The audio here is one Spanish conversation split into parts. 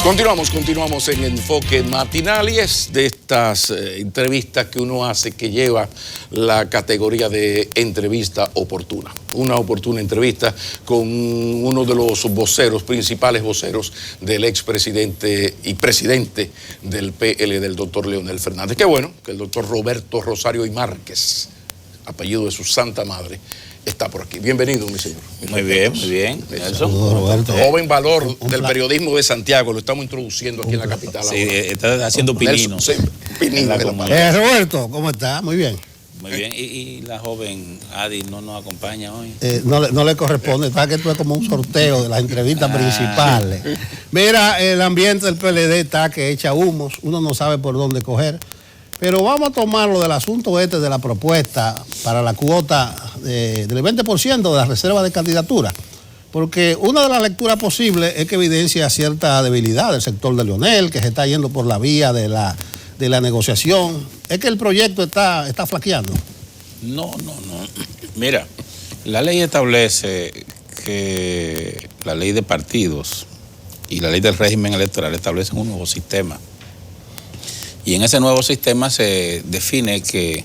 Continuamos en Enfoque Matinal y es de estas entrevistas que uno hace que lleva la categoría de entrevista oportuna. Una oportuna entrevista con uno de los voceros, principales voceros del expresidente y presidente del PL, del doctor Leonel Fernández. Qué bueno que el doctor Roberto Rosario y Márquez, apellido de su santa madre, está por aquí. Bienvenido, mi señor. Muy bien, muy bien. Joven valor del periodismo de Santiago, lo estamos introduciendo aquí en la capital. Sí, está haciendo pininos. Sí, pininos. Roberto, ¿cómo está? Muy bien. Muy bien. ¿Y la joven Adi no nos acompaña hoy? No le corresponde, está que esto es como un sorteo de las entrevistas principales. Mira, el ambiente del PLD está que echa humos, uno no sabe por dónde coger. Pero vamos a tomarlo del asunto de la propuesta para la cuota del 20% de la reserva de candidatura. Porque una de las lecturas posibles es que evidencia cierta debilidad del sector de Leonel, que se está yendo por la vía de la negociación. Es que el proyecto está flaqueando. No. Mira, la ley establece que la ley de partidos y la ley del régimen electoral establecen un nuevo sistema. Y en ese nuevo sistema se define que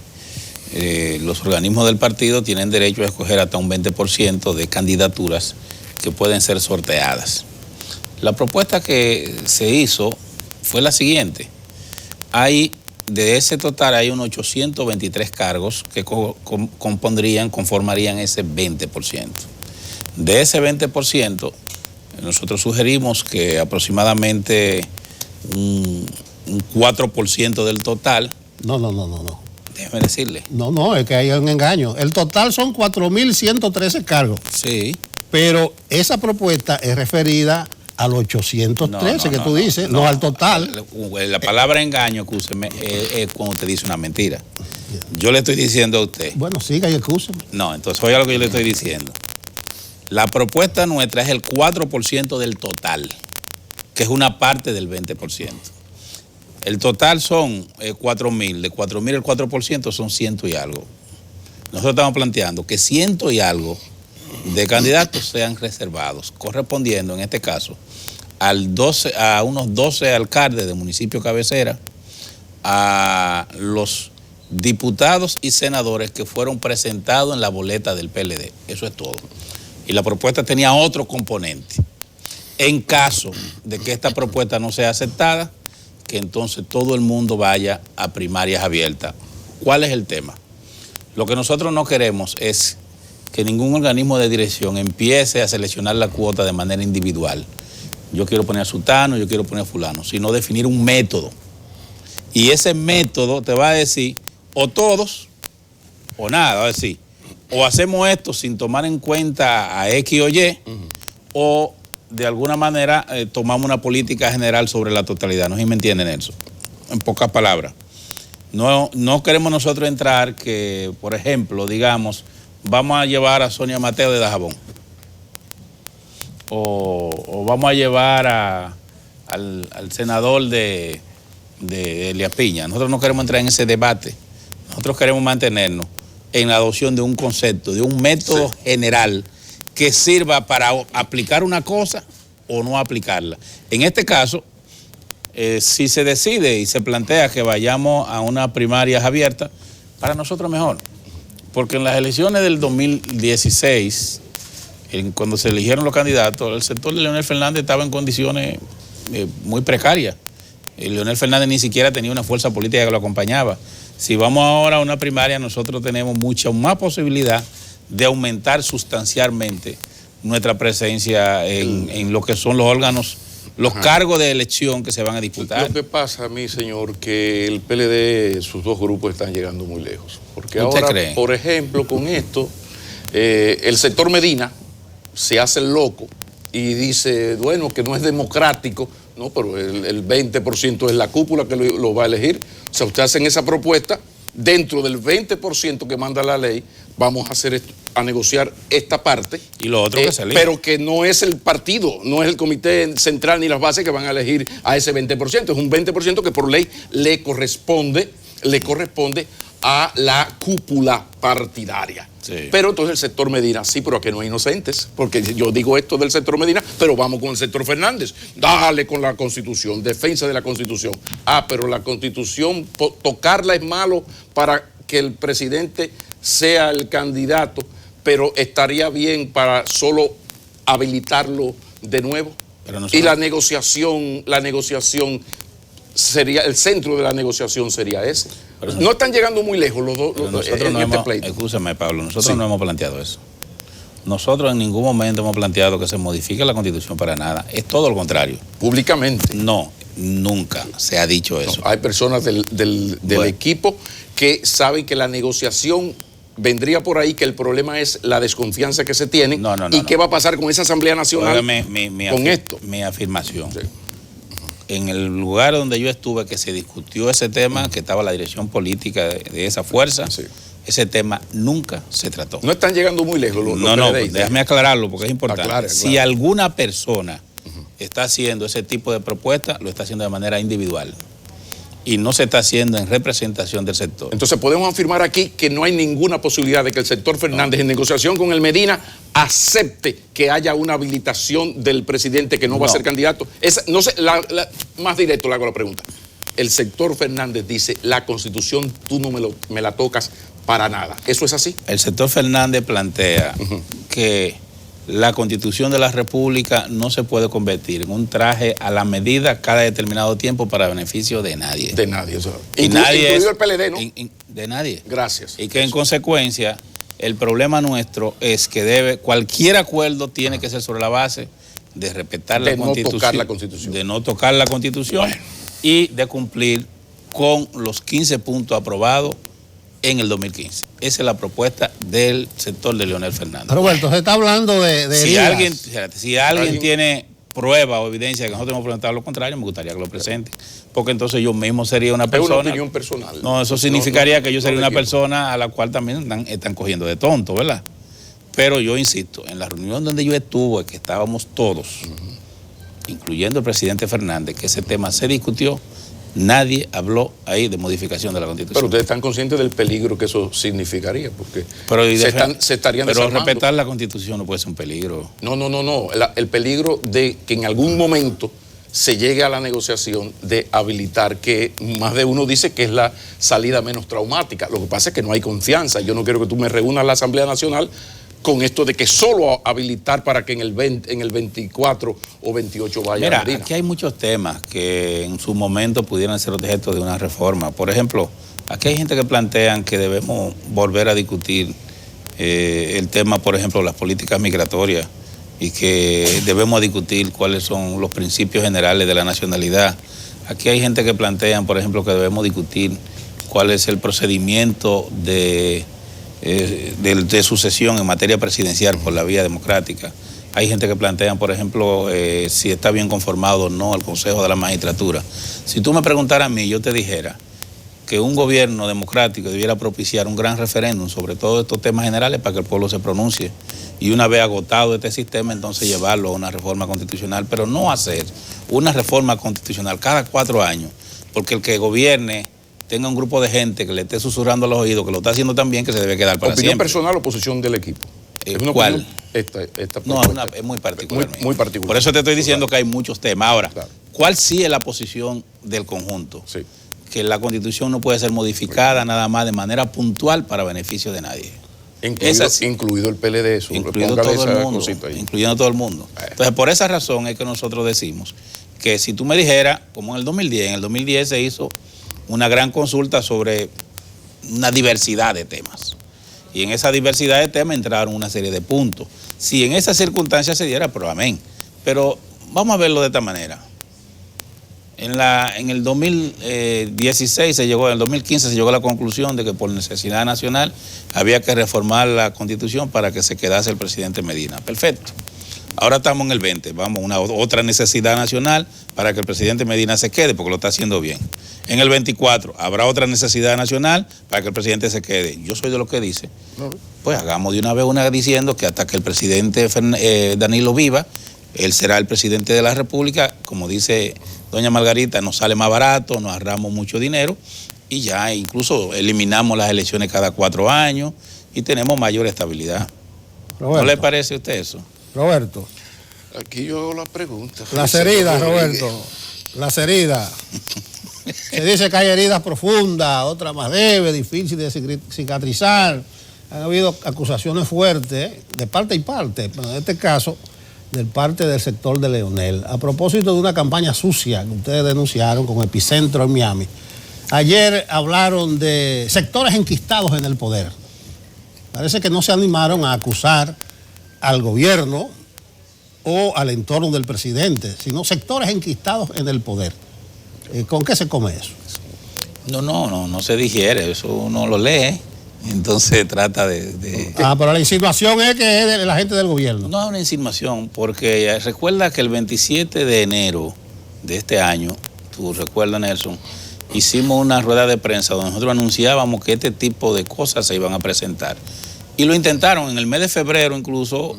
los organismos del partido tienen derecho a escoger hasta un 20% de candidaturas que pueden ser sorteadas. La propuesta que se hizo fue la siguiente. De ese total hay unos 823 cargos que conformarían ese 20%. De ese 20%, nosotros sugerimos que aproximadamente un 4% del total. No. Déjeme decirle. No, es que hay un engaño. El total son 4.113 cargos. Sí. Pero esa propuesta es referida al 813 que tú dices, no al total. La palabra engaño, escúcheme, es cuando usted dice una mentira. Yo le estoy diciendo a usted. Bueno, siga y escúcheme. No, entonces oiga lo que yo le estoy diciendo. La propuesta nuestra es el 4% del total, que es una parte del 20%. El total son 4.000. De 4.000 el 4% son 100 y algo. Nosotros estamos planteando que 100 y algo de candidatos sean reservados, correspondiendo en este caso a unos 12 alcaldes de municipio cabecera, a los diputados y senadores que fueron presentados en la boleta del PLD. Eso es todo. Y la propuesta tenía otro componente. En caso de que esta propuesta no sea aceptada, que entonces todo el mundo vaya a primarias abiertas. ¿Cuál es el tema? Lo que nosotros no queremos es que ningún organismo de dirección empiece a seleccionar la cuota de manera individual. Yo quiero poner a Sultano, yo quiero poner a fulano, sino definir un método. Y ese método te va a decir o todos o nada, va a decir, o hacemos esto sin tomar en cuenta a X o Y, o de alguna manera tomamos una política general sobre la totalidad. No sé si me entienden eso. En pocas palabras. No queremos nosotros entrar que, por ejemplo, digamos, vamos a llevar a Sonia Mateo de Dajabón. O vamos a llevar al senador de Elías Piña. Nosotros no queremos entrar en ese debate. Nosotros queremos mantenernos en la adopción de un concepto, de un método general que sirva para aplicar una cosa o no aplicarla. En este caso, si se decide y se plantea que vayamos a unas primarias abiertas, para nosotros mejor. Porque en las elecciones del 2016, cuando se eligieron los candidatos, el sector de Leonel Fernández estaba en condiciones muy precarias. Leonel Fernández ni siquiera tenía una fuerza política que lo acompañaba. Si vamos ahora a una primaria, nosotros tenemos mucha más posibilidad de aumentar sustancialmente nuestra presencia en lo que son los órganos, los cargos de elección que se van a disputar. Lo que pasa, mi señor, que el PLD, sus dos grupos están llegando muy lejos. Porque ¿Usted ahora, cree? Por ejemplo, con esto, el sector Medina se hace el loco y dice, bueno, que no es democrático, no, pero el 20% es la cúpula que lo va a elegir. O sea, ustedes hacen esa propuesta, dentro del 20% que manda la ley, vamos a hacer esto, a negociar esta parte. Y lo otro que se elige. Pero que no es el partido, no es el comité central ni las bases que van a elegir a ese 20%. Es un 20% que por ley le corresponde a la cúpula partidaria. Sí. Pero entonces el sector Medina, sí, pero aquí no hay inocentes, porque yo digo esto del sector Medina, pero vamos con el sector Fernández. Dale con la Constitución, defensa de la Constitución. Pero la Constitución, tocarla es malo para que el presidente sea el candidato, pero estaría bien para solo habilitarlo de nuevo. Pero nosotros... Y la negociación sería, el centro de la negociación sería ese. No están llegando muy lejos los dos en este pleito. Escúchame, Pablo, nosotros no hemos planteado eso. Nosotros en ningún momento hemos planteado que se modifique la Constitución para nada. Es todo lo contrario. Públicamente. No, nunca se ha dicho eso. No, hay personas del equipo que saben que la negociación vendría por ahí, que el problema es la desconfianza que se tiene qué va a pasar con esa Asamblea Nacional con esto. Mi afirmación. Sí. En el lugar donde yo estuve, que se discutió ese tema, que estaba la dirección política de esa fuerza, ese tema nunca se trató. No están llegando muy lejos los PLDistas. Déjame aclararlo porque es importante. Aclare. Si alguna persona está haciendo ese tipo de propuesta, lo está haciendo de manera individual y no se está haciendo en representación del sector. Entonces podemos afirmar aquí que no hay ninguna posibilidad de que el sector Fernández en negociación con el Medina acepte que haya una habilitación del presidente que no va a ser candidato. No sé, más directo le hago la pregunta. El sector Fernández dice, la Constitución tú no me la tocas para nada. ¿Eso es así? El sector Fernández plantea que la Constitución de la República no se puede convertir en un traje a la medida cada determinado tiempo para beneficio de nadie. De nadie. O sea, incluido el PLD, ¿no? De nadie. Gracias. Y que en consecuencia el problema nuestro es que cualquier acuerdo tiene que ser sobre la base de respetar la Constitución. De no tocar la Constitución. De no tocar la Constitución y de cumplir con los 15 puntos aprobados en el 2015. Esa es la propuesta del sector de Leonel Fernández. Roberto, se está hablando de si alguien tiene prueba o evidencia de que nosotros hemos presentado lo contrario, me gustaría que lo presente. Porque entonces yo mismo sería una persona... Es una opinión personal. No, eso significaría que yo sería una persona a la cual también están cogiendo de tonto, ¿verdad? Pero yo insisto, en la reunión donde yo estuve, que estábamos todos, incluyendo el presidente Fernández, que ese tema se discutió, nadie habló ahí de modificación de la Constitución. Pero ustedes están conscientes del peligro que eso significaría, porque se estarían Pero desarmando. Respetar la Constitución no puede ser un peligro. No. El peligro de que en algún momento se llegue a la negociación de habilitar, que más de uno dice que es la salida menos traumática. Lo que pasa es que no hay confianza. Yo no quiero que tú me reúnas a la Asamblea Nacional con esto de que solo habilitar para que en el 24 o 28 vaya a Medina. Aquí hay muchos temas que en su momento pudieran ser objeto de una reforma. Por ejemplo, aquí hay gente que plantean que debemos volver a discutir el tema, por ejemplo, las políticas migratorias y que debemos discutir cuáles son los principios generales de la nacionalidad. Aquí hay gente que plantean, por ejemplo, que debemos discutir cuál es el procedimiento de sucesión en materia presidencial por la vía democrática. Hay gente que plantea, por ejemplo, si está bien conformado o no el Consejo de la Magistratura. Si tú me preguntaras a mí, yo te dijera que un gobierno democrático debiera propiciar un gran referéndum sobre todos estos temas generales para que el pueblo se pronuncie y una vez agotado este sistema, entonces llevarlo a una reforma constitucional, pero no hacer una reforma constitucional cada 4 años, porque el que gobierne tenga un grupo de gente que le esté susurrando a los oídos, que lo está haciendo tan bien que se debe quedar para siempre. ¿Opinión personal o posición del equipo? ¿Cuál? Esta no, es muy particular. Muy particular. Por eso te estoy diciendo que hay muchos temas. Ahora, ¿cuál sí es la posición del conjunto? Sí. Que la Constitución no puede ser modificada nada más de manera puntual para beneficio de nadie. Incluido el PLD. Incluyendo todo el mundo. Entonces, por esa razón es que nosotros decimos que si tú me dijeras, como en el 2010 se hizo una gran consulta sobre una diversidad de temas. Y en esa diversidad de temas entraron una serie de puntos. Si en esas circunstancias se diera, pero amén. Pero vamos a verlo de esta manera. En el 2016 en el 2015 se llegó a la conclusión de que por necesidad nacional había que reformar la Constitución para que se quedase el presidente Medina. Perfecto. Ahora estamos en el 20, vamos a una otra necesidad nacional para que el presidente Medina se quede, porque lo está haciendo bien. En el 24 habrá otra necesidad nacional para que el presidente se quede. Yo soy de los que dice, pues hagamos de una vez una diciendo que hasta que el presidente Danilo viva, él será el presidente de la República. Como dice doña Margarita, nos sale más barato, nos ahorramos mucho dinero y ya, incluso eliminamos las elecciones cada 4 años y tenemos mayor estabilidad. Roberto, ¿No le parece a usted eso? Roberto. Aquí yo hago la pregunta. Las heridas, Roberto. Las heridas. Se dice que hay heridas profundas, otras más leves, difíciles de cicatrizar. Han habido acusaciones fuertes de parte y parte, pero en este caso, del parte del sector de Leonel. A propósito de una campaña sucia que ustedes denunciaron con epicentro en Miami. Ayer hablaron de sectores enquistados en el poder. Parece que no se animaron a acusar al gobierno o al entorno del presidente, sino sectores enquistados en el poder. ¿Con qué se come eso? No se digiere, eso uno lo lee, entonces trata de... Pero la insinuación es que es de la gente del gobierno. No es una insinuación, porque recuerda que el 27 de enero de este año, tú recuerdas, Nelson, hicimos una rueda de prensa donde nosotros anunciábamos que este tipo de cosas se iban a presentar. Y lo intentaron, en el mes de febrero incluso,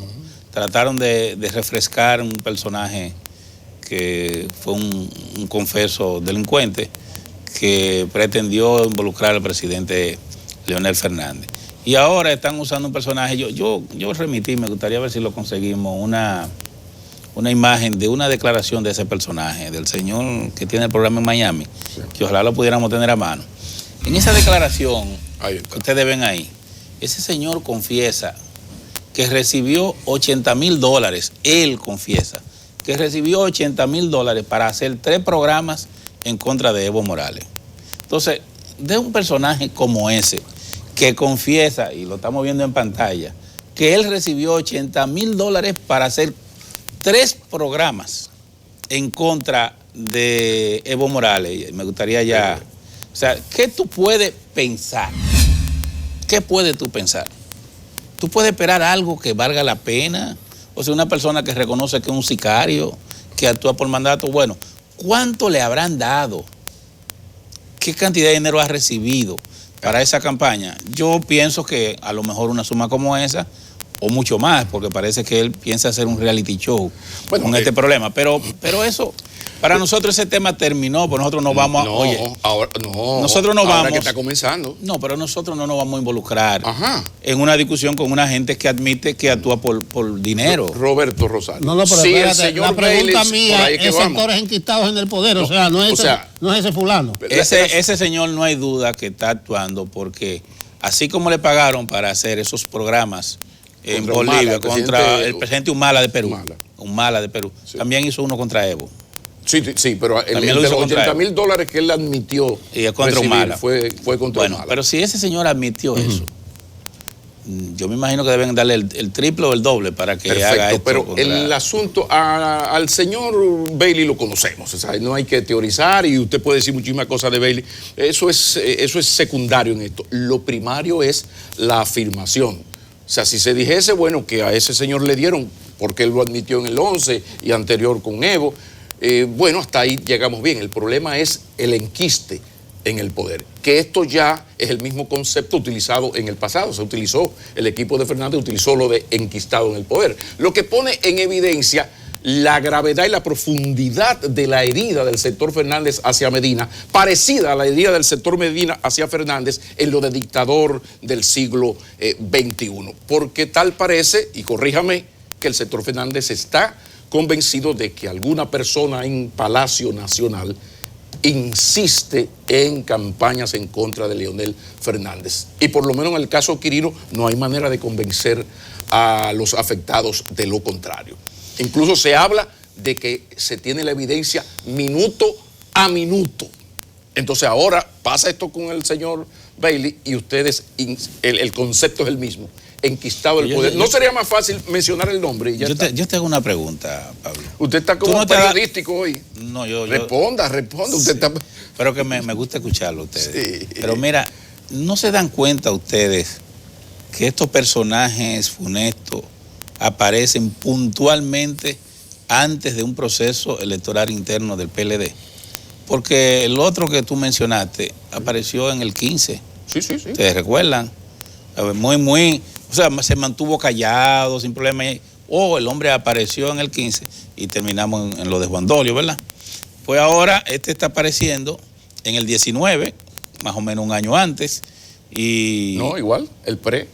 trataron de refrescar un personaje que fue un confeso delincuente que pretendió involucrar al presidente Leonel Fernández. Y ahora están usando un personaje, yo remití, me gustaría ver si lo conseguimos, una imagen de una declaración de ese personaje, del señor que tiene el programa en Miami, sí, que ojalá lo pudiéramos tener a mano. En esa declaración que ustedes ven ahí, ese señor confiesa que recibió $80,000, él confiesa que recibió $80,000 para hacer 3 programas en contra de Evo Morales. Entonces, de un personaje como ese, que confiesa, y lo estamos viendo en pantalla, que él recibió $80,000 para hacer 3 programas en contra de Evo Morales. Me gustaría ya... O sea, ¿qué tú puedes pensar? ¿Qué puedes tú pensar? ¿Tú puedes esperar algo que valga la pena? O sea, una persona que reconoce que es un sicario, que actúa por mandato. Bueno, ¿cuánto le habrán dado? ¿Qué cantidad de dinero ha recibido para esa campaña? Yo pienso que a lo mejor una suma como esa, o mucho más, porque parece que él piensa hacer un reality show con este problema. Pero eso, para nosotros ese tema terminó, pues nosotros no vamos a... nosotros no vamos... Ahora que está comenzando. No, pero nosotros no nos vamos a involucrar en una discusión con una gente que admite que actúa por dinero. Roberto Rosario. No, pero sí, espérate, la pregunta mía es sectores enquistados en el poder, o sea, no es ese fulano. Ese señor no hay duda que está actuando porque así como le pagaron para hacer esos programas en Bolivia contra el presidente Humala de Perú. Humala de Perú. Sí. También hizo uno contra Evo. Sí, pero el de los $80,000 que él admitió y contra Humala. Fue contra Humala. Pero si ese señor admitió eso, yo me imagino que deben darle el triple o el doble para que haga esto. Pero el asunto, al señor Bailey lo conocemos, o sea, no hay que teorizar y usted puede decir muchísimas cosas de Bailey. Eso es secundario en esto. Lo primario es la afirmación. O sea, si se dijese, bueno, que a ese señor le dieron, porque él lo admitió en el 11 y anterior con Evo, bueno, hasta ahí llegamos bien. El problema es el enquiste en el poder, que esto ya es el mismo concepto utilizado en el pasado. Se utilizó, el equipo de Fernández utilizó lo de enquistado en el poder, lo que pone en evidencia la gravedad y la profundidad de la herida del sector Fernández hacia Medina, parecida a la herida del sector Medina hacia Fernández en lo de dictador del siglo XXI. Porque tal parece, y corríjame, que el sector Fernández está convencido de que alguna persona en Palacio Nacional insiste en campañas en contra de Leonel Fernández. Y por lo menos en el caso Quirino no hay manera de convencer a los afectados de lo contrario. Incluso se habla de que se tiene la evidencia minuto a minuto. Entonces ahora pasa esto con el señor Bailey y ustedes, el concepto es el mismo, enquistado el poder. ¿No sería más fácil mencionar el nombre? Y yo te hago una pregunta, Pablo. Usted está como periodístico hoy. No, yo... Responda. Sí, usted está... Pero que me gusta escucharlo a ustedes. Sí. Pero mira, ¿no se dan cuenta ustedes que estos personajes funestos aparecen puntualmente antes de un proceso electoral interno del PLD? Porque el otro que tú mencionaste apareció en el 15. Sí. ¿Ustedes recuerdan? O sea, se mantuvo callado, sin problema. El hombre apareció en el 15 y terminamos en lo de Juan Dolio, ¿verdad? Pues ahora este está apareciendo en el 19, más o menos un año antes. Y no, igual, el pre.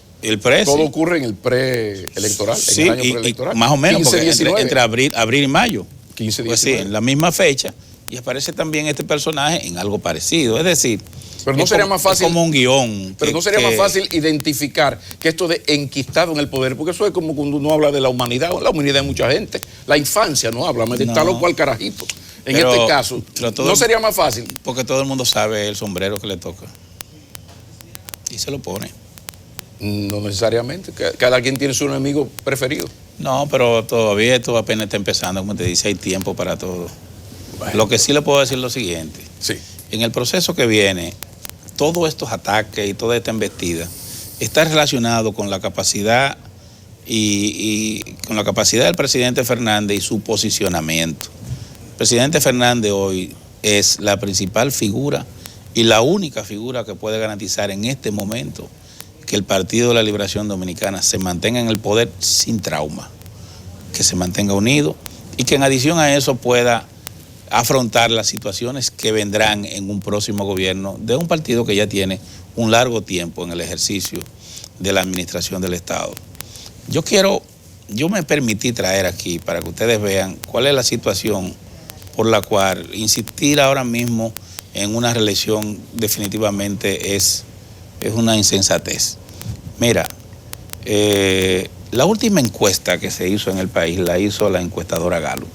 Todo sí. Ocurre en el preelectoral, sí, en el año preelectoral. Más o menos, 15, porque entre abril y mayo. 15, 19. Pues sí, en la misma fecha. Y aparece también este personaje en algo parecido. Es decir, pero no sería más fácil, es como un guión. Pero no sería más fácil identificar que esto de enquistado en el poder, porque eso es como cuando uno habla de la humanidad hay mucha gente. La infancia no habla, está loco al carajito. En este caso, ¿no sería más fácil? Porque todo el mundo sabe el sombrero que le toca. Y se lo pone. No necesariamente. Cada quien tiene su enemigo preferido. No, pero todavía esto apenas está empezando, como te dice, hay tiempo para todo. Bueno. Lo que sí le puedo decir es lo siguiente. Sí. En el proceso que viene, todos estos ataques y toda esta embestida está relacionado con la capacidad y con la capacidad del presidente Fernández y su posicionamiento. El presidente Fernández hoy es la principal figura y la única figura que puede garantizar en este momento que el Partido de la Liberación Dominicana se mantenga en el poder sin trauma, que se mantenga unido y que en adición a eso pueda afrontar las situaciones que vendrán en un próximo gobierno de un partido que ya tiene un largo tiempo en el ejercicio de la administración del Estado. Yo me permití traer aquí para que ustedes vean cuál es la situación por la cual insistir ahora mismo en una reelección definitivamente es una insensatez. Mira, la última encuesta que se hizo en el país la hizo la encuestadora Gallup.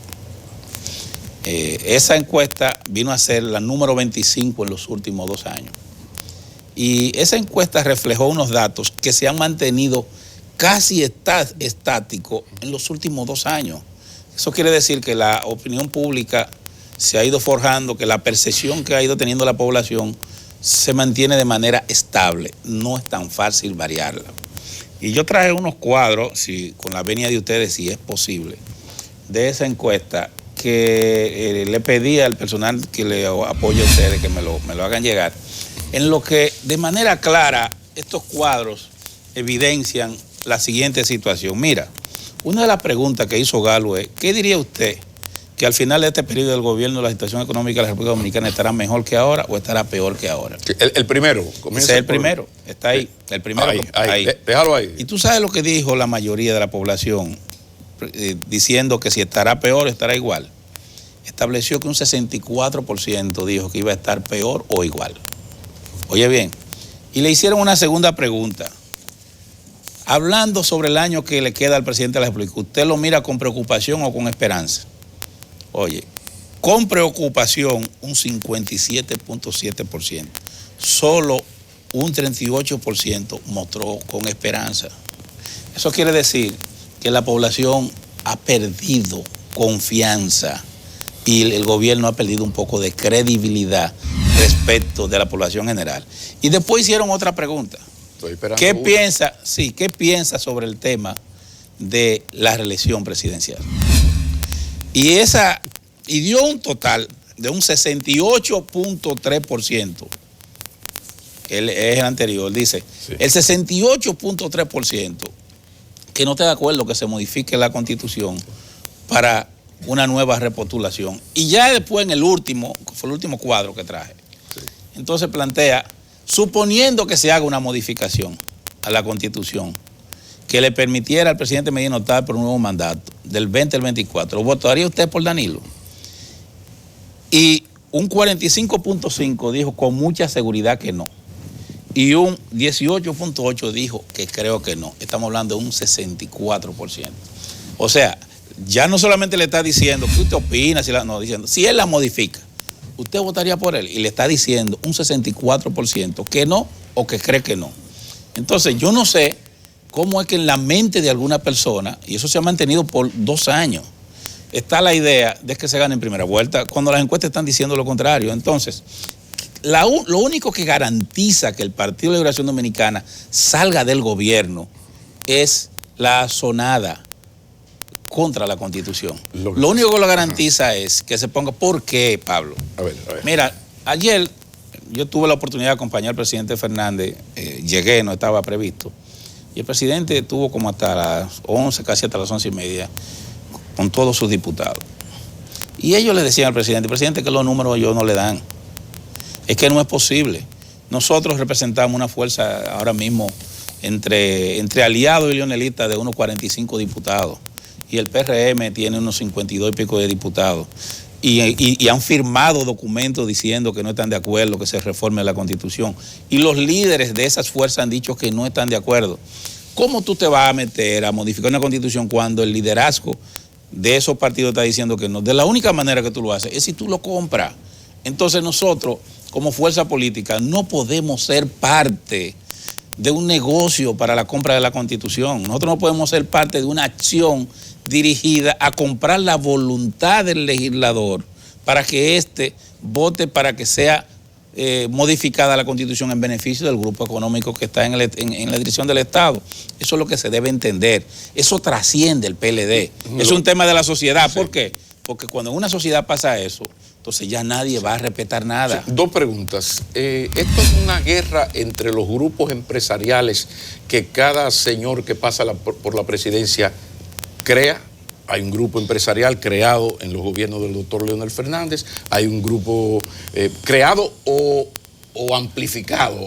Esa encuesta vino a ser la número 25 en los últimos 2 años. Y esa encuesta reflejó unos datos que se han mantenido casi estáticos en los últimos 2 años. Eso quiere decir que la opinión pública se ha ido forjando, que la percepción que ha ido teniendo la población se mantiene de manera estable. No es tan fácil variarla. Y yo traje unos cuadros, con la venia de ustedes, si es posible, de esa encuesta que le pedí al personal que le apoye a ustedes que me lo hagan llegar, en lo que de manera clara estos cuadros evidencian la siguiente situación. Mira, una de las preguntas que hizo Galo es, ¿qué diría usted que al final de este periodo del gobierno la situación económica de la República Dominicana estará mejor que ahora o estará peor que ahora? El primero. Ese es el primero, está ahí. El primero ahí. Déjalo ahí. Y tú sabes lo que dijo la mayoría de la población, diciendo que si estará peor, estará igual. Estableció que un 64% dijo que iba a estar peor o igual. Oye bien, y le hicieron una segunda pregunta. Hablando sobre el año que le queda al presidente de la República, ¿usted lo mira con preocupación o con esperanza? Oye, con preocupación un 57.7%. Solo un 38% mostró con esperanza. Eso quiere decir que la población ha perdido confianza y el gobierno ha perdido un poco de credibilidad respecto de la población general. Y después hicieron otra pregunta. ¿Qué piensa sobre el tema de la reelección presidencial? Y dio un total de un 68.3%. Es el anterior, dice, sí. El 68.3% que no está de acuerdo que se modifique la Constitución para una nueva repostulación. Y ya después en el último, fue el último cuadro que traje, sí. Entonces plantea, suponiendo que se haga una modificación a la Constitución que le permitiera al presidente Medina optar por un nuevo mandato del 20 al 24, ¿votaría usted por Danilo? Y un 45.5 dijo con mucha seguridad que no. Y un 18.8 dijo que creo que no. Estamos hablando de un 64%. O sea, ya no solamente le está diciendo qué usted opina, diciendo, si él la modifica, usted votaría por él. Y le está diciendo un 64% que no o que cree que no. Entonces, yo no sé cómo es que en la mente de alguna persona, y eso se ha mantenido por 2 años, está la idea de que se gane en primera vuelta, cuando las encuestas están diciendo lo contrario. Entonces, lo único que garantiza que el Partido de la Liberación Dominicana salga del gobierno es la sonada contra la Constitución. Lo único que lo garantiza es que se ponga... ¿Por qué, Pablo? A ver. Mira, ayer yo tuve la oportunidad de acompañar al presidente Fernández, llegué, no estaba previsto, y el presidente estuvo como hasta las 11, casi hasta las 11:30, con todos sus diputados. Y ellos le decían al presidente, que los números ellos no le dan. Es que no es posible Nosotros representamos una fuerza ahora mismo entre aliados y leonelistas de unos 45 diputados. Y el PRM tiene unos 52 y pico de diputados. Y han firmado documentos diciendo que no están de acuerdo que se reforme la Constitución. Y los líderes de esas fuerzas han dicho que no están de acuerdo. ¿Cómo tú te vas a meter a modificar una Constitución cuando el liderazgo de esos partidos está diciendo que no? De la única manera que tú lo haces es si tú lo compras. Entonces nosotros, como fuerza política, no podemos ser parte de un negocio para la compra de la Constitución. Nosotros no podemos ser parte de una acción dirigida a comprar la voluntad del legislador para que éste vote para que sea modificada la Constitución en beneficio del grupo económico que está en la dirección del Estado. Eso es lo que se debe entender. Eso trasciende el PLD. Es un tema de la sociedad. ¿Por qué? Porque cuando en una sociedad pasa eso, entonces ya nadie va a respetar nada. Sí, dos preguntas. Esto es una guerra entre los grupos empresariales que cada señor que pasa por la presidencia crea. Hay un grupo empresarial creado en los gobiernos del doctor Leonel Fernández, hay un grupo creado o amplificado,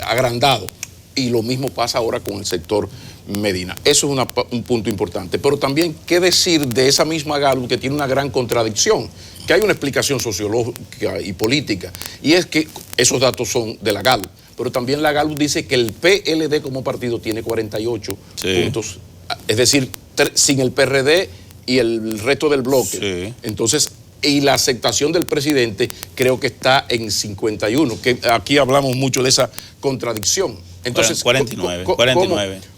agrandado, y lo mismo pasa ahora con el sector Medina. Eso es un punto importante. Pero también, ¿qué decir de esa misma Gallup que tiene una gran contradicción? Que hay una explicación sociológica y política, y es que esos datos son de la Gallup, pero también la Gallup dice que el PLD como partido tiene 48 puntos, es decir, sin el PRD y el resto del bloque. Sí. Entonces, y la aceptación del presidente creo que está en 51, que aquí hablamos mucho de esa contradicción. Entonces, 49.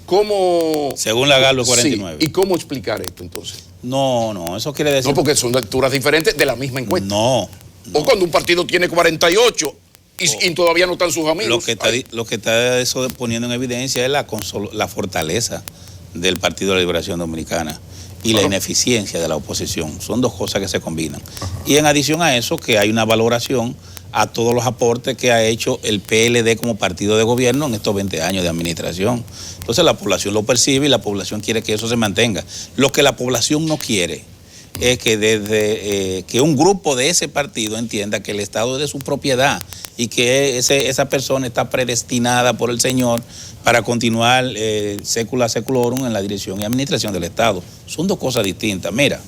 ¿Cómo? Según la Gallup, 49. Sí. ¿Y cómo explicar esto entonces? No, eso quiere decir... No, porque son lecturas diferentes de la misma encuesta. No. O cuando un partido tiene 48 y todavía no están sus amigos. Lo que está eso poniendo en evidencia es la fortaleza del Partido de la Liberación Dominicana y la ineficiencia de la oposición. Son dos cosas que se combinan. Ajá. Y en adición a eso, que hay una valoración a todos los aportes que ha hecho el PLD como partido de gobierno en estos 20 años de administración. Entonces la población lo percibe y la población quiere que eso se mantenga. Lo que la población no quiere es que desde que un grupo de ese partido entienda que el Estado es de su propiedad y que esa persona está predestinada por el Señor para continuar secula seculorum en la dirección y administración del Estado. Son dos cosas distintas. Mira,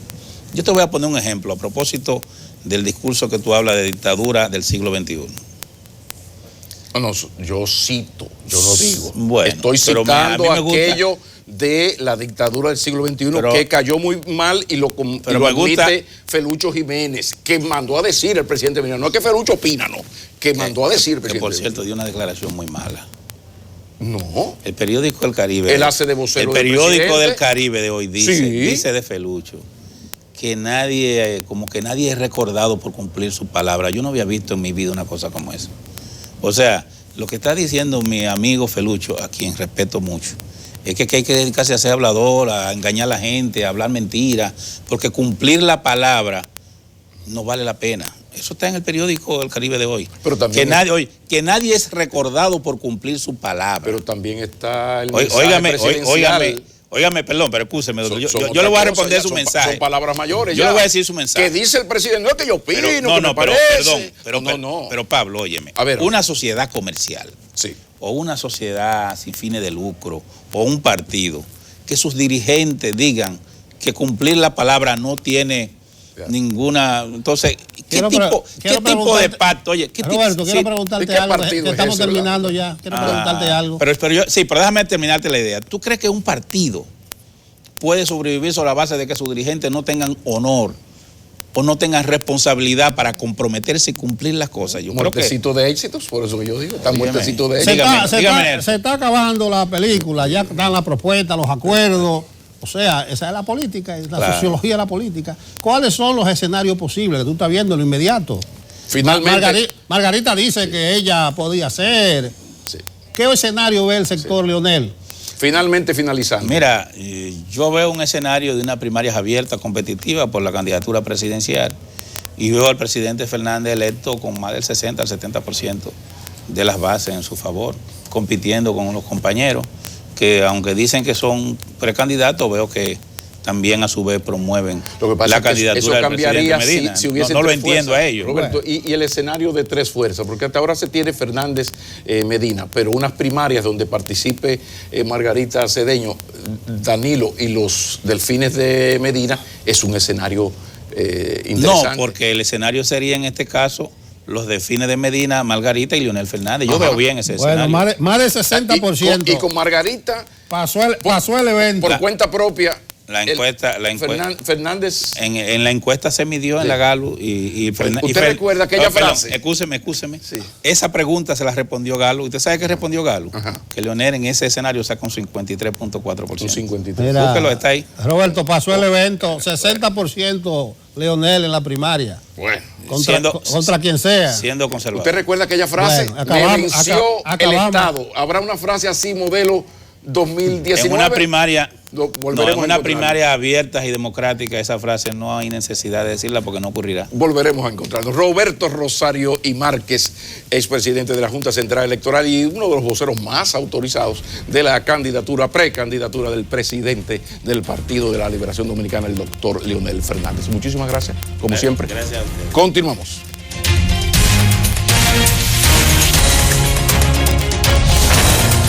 yo te voy a poner un ejemplo a propósito del discurso que tú hablas de dictadura del siglo XXI. No, yo cito, yo no digo. Bueno, estoy citando aquello de la dictadura del siglo XXI que cayó muy mal y lo admite Felucho Jiménez, que mandó a decir el presidente Medina. No es que Felucho opina, no, que mandó a decir el presidente. Que por cierto dio una declaración muy mala. No. El periódico El Caribe. Él hace de vocero. El periódico del Caribe de hoy dice de Felucho que nadie es recordado por cumplir su palabra. Yo no había visto en mi vida una cosa como esa. O sea, lo que está diciendo mi amigo Felucho, a quien respeto mucho, es que hay que dedicarse a ser hablador, a engañar a la gente, a hablar mentiras, porque cumplir la palabra no vale la pena. Eso está en el periódico El Caribe de hoy. Pero también que nadie es recordado por cumplir su palabra. Pero también está el mensaje presidencial. Óigame, perdón, pero escúcheme, yo le voy a responder su mensaje. Son palabras mayores. Yo le voy a decir su mensaje. Que dice el presidente, no es que yo opino, pero Pablo, óyeme. A ver, una sociedad comercial, o una sociedad sin fines de lucro, o un partido, que sus dirigentes digan que cumplir la palabra no tiene ninguna... Entonces, ¿qué tipo de pacto? Oye, Roberto, quiero preguntarte algo, que estamos terminando ya. Quiero preguntarte algo. Pero déjame terminarte la idea. ¿Tú crees que un partido puede sobrevivir sobre la base de que sus dirigentes no tengan honor o no tengan responsabilidad para comprometerse y cumplir las cosas? Yo muertecito de éxitos, por eso que yo digo, están muertecito de éxitos. Se está acabando la película, ya están las propuestas, los acuerdos. O sea, esa es la política, es la sociología de la política. ¿Cuáles son los escenarios posibles que tú estás viendo en lo inmediato? Finalmente. Margarita dice que ella podía ser. Sí. ¿Qué escenario ve el sector, Leonel? Finalmente finalizando. Mira, yo veo un escenario de una primaria abierta, competitiva por la candidatura presidencial, y veo al presidente Fernández electo con más del 60 al 70% de las bases en su favor, compitiendo con los compañeros, que aunque dicen que son precandidatos, veo que también a su vez promueven Lo que pasa la es que candidatura eso del presidente cambiaría Medina. si hubiese no lo tres entiendo fuerzas, a ellos. Roberto, y el escenario de tres fuerzas, porque hasta ahora se tiene Fernández Medina, pero unas primarias donde participe Margarita Cedeño, Danilo y los delfines de Medina, es un escenario interesante. No, porque el escenario sería en este caso los delfines de Medina, Margarita y Leonel Fernández. Yo Ajá. veo bien ese Bueno, escenario. más del 60%. Y con Margarita pasó el evento. por cuenta propia. La encuesta, Fernández. En la encuesta se midió en la Galo y ¿Usted recuerda aquella frase? Escúcheme. Sí. Esa pregunta se la respondió Galo. ¿Usted sabe qué respondió Galo? Ajá. Que Leonel en ese escenario saca un 53.4%. Un 53. Mira, Búsquelo, está ahí. Roberto, pasó el evento, 60% Leonel en la primaria. Bueno. Contra quien sea. Siendo conservador. ¿Usted recuerda aquella frase? Bueno, acabamos, Me venció el acabamos. Estado. ¿Habrá una frase así, modelo 2019? En una primaria, Volveremos en a una encontrarla. primaria abierta y democrática, esa frase no hay necesidad de decirla porque no ocurrirá. Volveremos a encontrarnos. Roberto Rosario y Márquez, expresidente de la Junta Central Electoral y uno de los voceros más autorizados de la precandidatura del presidente del Partido de la Liberación Dominicana, el doctor Leonel Fernández. Muchísimas gracias, como siempre. Gracias a usted. Continuamos.